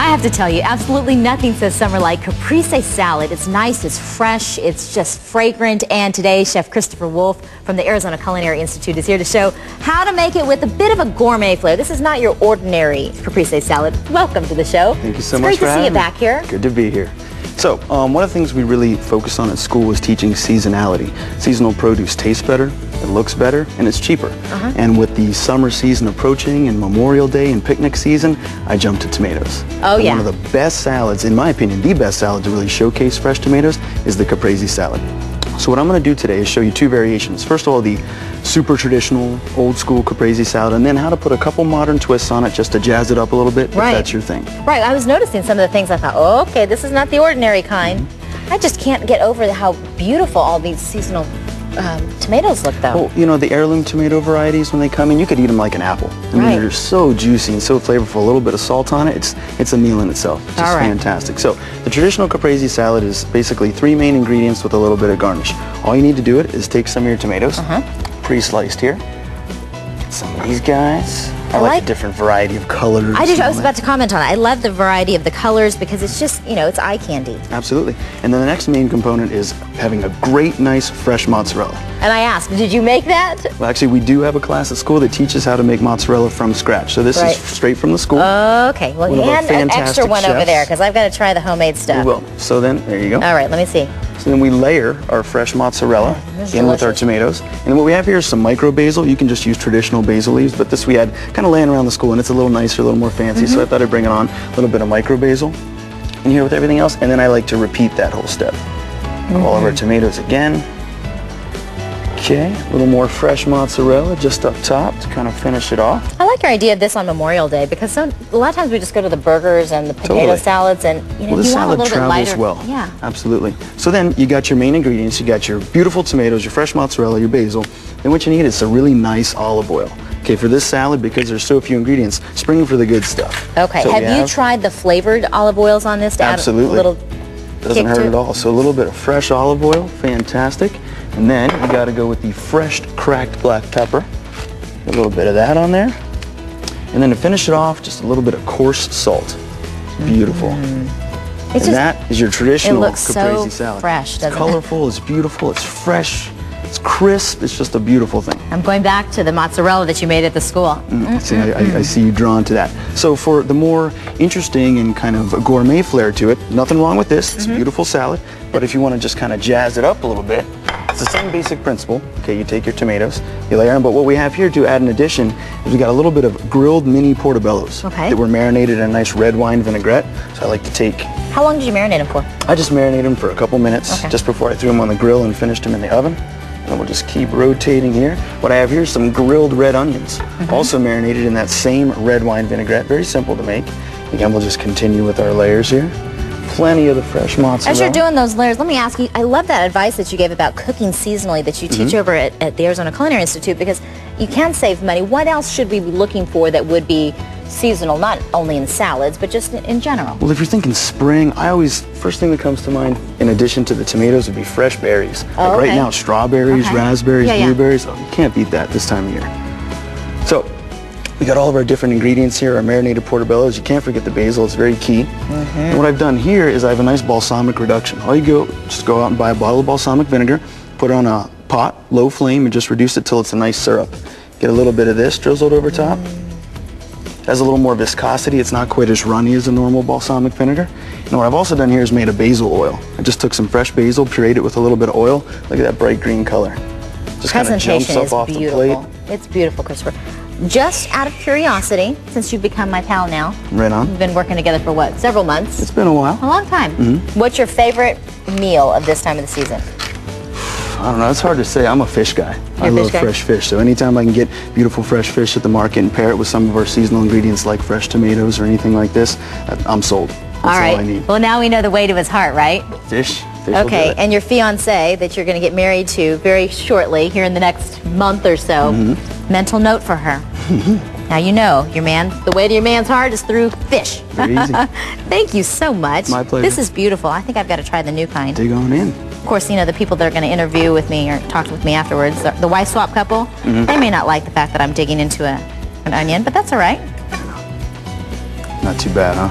I have to tell you, absolutely nothing says summer like Caprese salad. It's nice, it's fresh, it's just fragrant, and today Chef Christopher Wolf from the Arizona Culinary Institute is here to show how to make it with a bit of a gourmet flair. This is not your ordinary Caprese salad. Welcome to the show. Thank you so much for having me. Great to see you back here. Good to be here. So, one of the things we really focus on at school is teaching seasonality. Seasonal produce tastes better, it looks better, and it's cheaper. And with the summer season approaching and Memorial Day and picnic season, I jumped to tomatoes. Oh, yeah. One of the best salads, in my opinion, the best salad to really showcase fresh tomatoes is the Caprese salad. So what I'm going to do today is show you two variations. First of all, the super traditional, old school Caprese salad, and then how to put a couple modern twists on it just to jazz it up a little bit, if that's your thing. Right, I was noticing some of the things I thought, oh, okay, this is not the ordinary kind. I just can't get over how beautiful all these seasonal tomatoes look, though. Well, you know, the heirloom tomato varieties, when they come in, you could eat them like an apple. I mean, they're so juicy and so flavorful. A little bit of salt on it, it's a meal in itself. It's just fantastic. So, the traditional Caprese salad is basically 3 main ingredients with a little bit of garnish. All you need to do is take some of your tomatoes, pre-sliced here. Get some of these guys. I like the different variety of colors. I was about to comment on it. I love the variety of the colors because it's just, you know, it's eye candy. Absolutely. And then the next main component is having a great, nice, fresh mozzarella. And I asked, did you make that? Well, actually, we do have a class at school that teaches how to make mozzarella from scratch. So this is straight from the school. Okay. Well, hand an extra one over there because I've got to try the homemade stuff. We will. So then, there you go. All right, let me see. So then we layer our fresh mozzarella in with our tomatoes. And then what we have here is some micro basil. You can just use traditional basil leaves, but this we had kind of laying around the school, and it's a little nicer, a little more fancy, so I thought I'd bring it on. A little bit of micro basil in here with everything else, and then I like to repeat that whole step. All of our tomatoes again. Okay, a little more fresh mozzarella just up top to kind of finish it off. I like your idea of this on Memorial Day because a lot of times we just go to the burgers and the potato salads, and you know, this you want a salad little bit travels lighter. well. Yeah, absolutely. So then you got your main ingredients. You got your beautiful tomatoes, your fresh mozzarella, your basil. Then what you need is a really nice olive oil. Okay, for this salad, because there's so few ingredients, spring for the good stuff. Okay, so have you tried the flavored olive oils on this? To Absolutely. Add a little Doesn't hurt at all. So a little bit of fresh olive oil, fantastic. And then you got to go with the fresh cracked black pepper. A little bit of that on there. And then to finish it off, just a little bit of coarse salt. Beautiful. And that is your traditional Caprese salad. Fresh, doesn't it's colorful, it's beautiful, it's fresh, it's crisp, it's just a beautiful thing. I'm going back to the mozzarella that you made at the school. See, I see you drawn to that. So for the more interesting and kind of a gourmet flair to it, nothing wrong with this. It's a beautiful salad. But if you want to just kind of jazz it up a little bit, it's the same basic principle. Okay, you take your tomatoes, you layer them, but what we have here to add in addition is we got a little bit of grilled mini portobellos that were marinated in a nice red wine vinaigrette. So I like to take... How long did you marinate them for? I just marinated them for a couple minutes just before I threw them on the grill and finished them in the oven. And we'll just keep rotating here. What I have here is some grilled red onions, also marinated in that same red wine vinaigrette. Very simple to make. Again, we'll just continue with our layers here. Plenty of the fresh mozzarella. As you're doing those layers, let me ask you, I love that advice that you gave about cooking seasonally that you teach over at the Arizona Culinary Institute, because you can save money. What else should we be looking for that would be seasonal, not only in salads, but just in general? Well, if you're thinking spring, first thing that comes to mind, in addition to the tomatoes, would be fresh berries. Like right now, strawberries, raspberries, blueberries. Oh, you can't beat that this time of year. So, we got all of our different ingredients here, our marinated portobellos. You can't forget the basil, it's very key. And what I've done here is I have a nice balsamic reduction. All you just go out and buy a bottle of balsamic vinegar, put it on a pot, low flame, and just reduce it till it's a nice syrup. Get a little bit of this drizzled over top. It has a little more viscosity. It's not quite as runny as a normal balsamic vinegar. And what I've also done here is made a basil oil. I just took some fresh basil, pureed it with a little bit of oil. Look at that bright green color. Just kind of jumps up off the plate. It's beautiful, Christopher. Just out of curiosity, since you've become my pal now. Right on. We've been working together for what, several months? It's been a while. A long time. What's your favorite meal of this time of the season? I don't know, it's hard to say. I'm a fish guy. I love fresh fish, so anytime I can get beautiful fresh fish at the market and pair it with some of our seasonal ingredients like fresh tomatoes or anything like this, I'm sold. That's all I need. Well, now we know the way to his heart, right? Fish. Okay, and your fiancé that you're going to get married to very shortly, here in the next month or so, mental note for her. Now you know, the way to your man's heart is through fish. Very easy. Thank you so much. My pleasure. This is beautiful. I think I've got to try the new kind. Dig on in. Of course, you know, the people that are going to interview with me or talk with me afterwards, the wife swap couple, they may not like the fact that I'm digging into an onion, but that's all right. Not too bad, huh?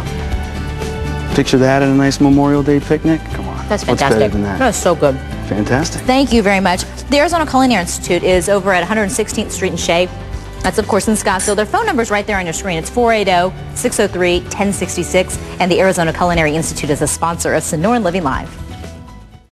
Picture that at a nice Memorial Day picnic. Come on. That's What's fantastic. better than that? That's so good. Fantastic. Thank you very much. The Arizona Culinary Institute is over at 116th Street in Shea. That's, of course, in Scottsdale. Their phone number is right there on your screen. It's 480-603-1066. And the Arizona Culinary Institute is a sponsor of Sonoran Living Live.